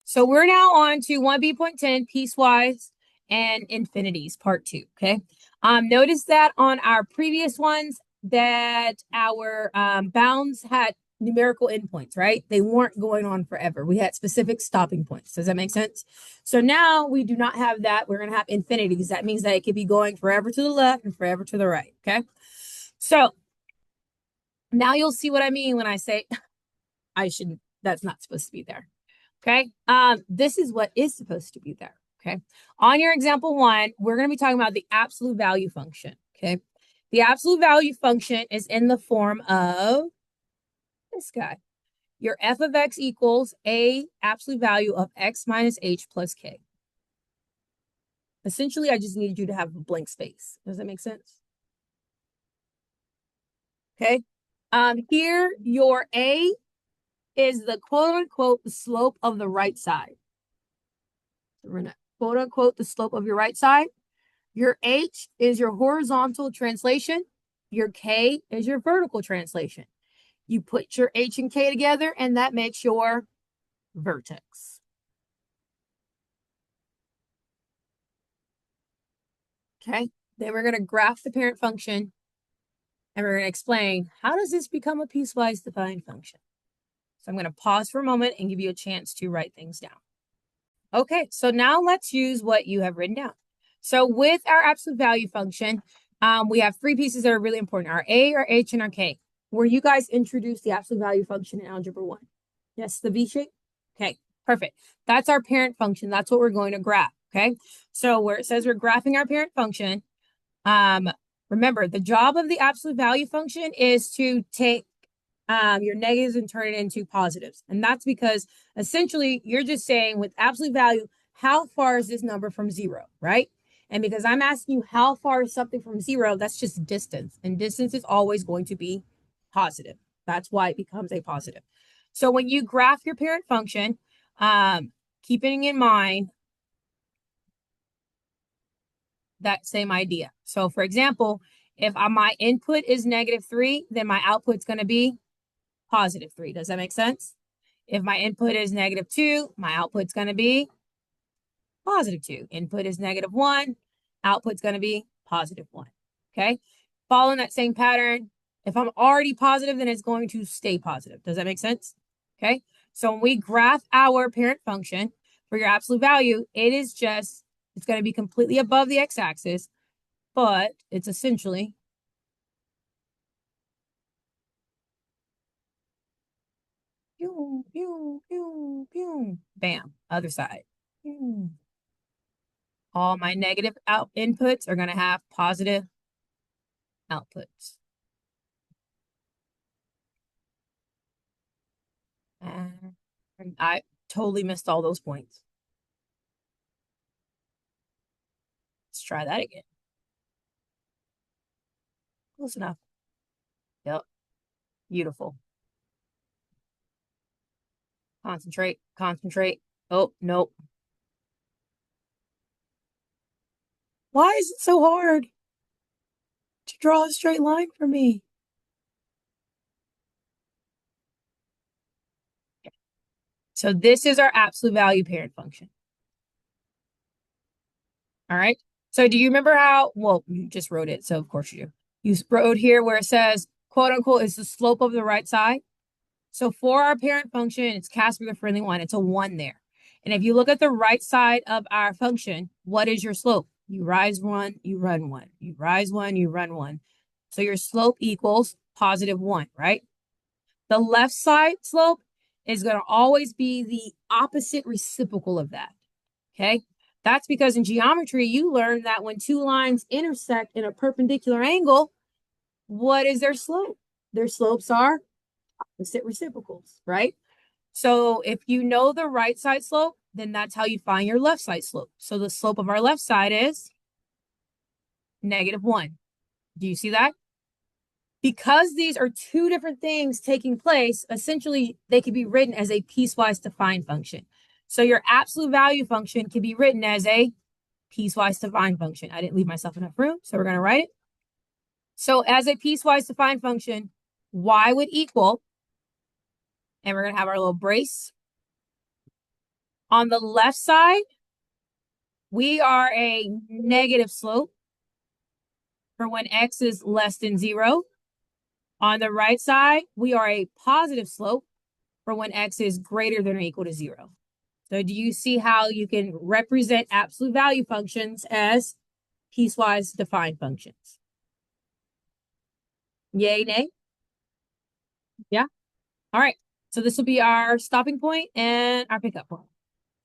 So we're now on to 1B.10, Piecewise and Infinities, part 2, okay? Notice that on our previous ones that our bounds had numerical endpoints, right? They weren't going on forever. We had specific stopping points. Does that make sense? So now we do not have that. We're going to have infinities. That means that it could be going forever to the left and forever to the right, okay? So now you'll see what I mean when I say that's not supposed to be there. Okay. This is what is supposed to be there. Okay. On your example 1, we're going to be talking about the absolute value function. Okay. The absolute value function is in the form of this guy. Your f of x equals a absolute value of x minus h plus k. Essentially, I just needed you to have a blank space. Does that make sense? Okay. Here, your a is the quote unquote the slope of the right side. So we're going to quote unquote the slope of your right side. Your H is your horizontal translation. Your K is your vertical translation. You put your H and K together, and that makes your vertex. Okay, then we're going to graph the parent function, and we're going to explain how does this become a piecewise defined function. So I'm going to pause for a moment and give you a chance to write things down. Okay, so now let's use what you have written down. So with our absolute value function, we have 3 pieces that are really important, our A, our H, and our K. Were you guys introduced the absolute value function in Algebra 1? Yes, the V shape? Okay, perfect. That's our parent function. That's what we're going to graph, okay? So where it says we're graphing our parent function, remember, the job of the absolute value function is to take your negatives and turn it into positives. And that's because essentially you're just saying with absolute value, how far is this number from 0, right? And because I'm asking you how far is something from 0, that's just distance. And distance is always going to be positive. That's why it becomes a positive. So when you graph your parent function, keeping in mind that same idea. So for example, if my input is -3, then my output's going to be +3. Does that make sense? If my input is -2, my output's going to be +2. Input is -1, output's going to be +1. Okay? Following that same pattern, if I'm already positive, then it's going to stay positive. Does that make sense? Okay? So when we graph our parent function for your absolute value, it's going to be completely above the x-axis, but it's essentially pew, pew, pew, pew. Bam, other side. Pew. All my negative inputs are going to have positive outputs. And I totally missed all those points. Let's try that again. Close enough. Yep. Beautiful. Concentrate, concentrate. Oh, nope. Why is it so hard to draw a straight line for me? Okay. So this is our absolute value parent function. All right. So do you remember how, well, you just wrote it, so of course you do. You wrote here where it says, quote unquote, is the slope of the right side. So for our parent function, it's cast with a friendly 1. It's a 1 there. And if you look at the right side of our function, what is your slope? You rise 1, you run 1. You rise 1, you run 1. So your slope equals +1, right? The left side slope is going to always be the opposite reciprocal of that, okay? That's because in geometry, you learn that when 2 lines intersect in a perpendicular angle, what is their slope? Their slopes are opposite reciprocals, right? So if you know the right side slope, then that's how you find your left side slope. So the slope of our left side is -1. Do you see that? Because these are 2 different things taking place, essentially they can be written as a piecewise defined function. So your absolute value function can be written as a piecewise defined function. I didn't leave myself enough room, so we're going to write it. So as a piecewise defined function, y would equal, and we're going to have our little brace, On the left side, we are a negative slope for when x is less than 0. On the right side, we are a positive slope for when x is greater than or equal to 0. So do you see how you can represent absolute value functions as piecewise defined functions? Yay, nay? Yeah. All right. So this will be our stopping point and our pickup point.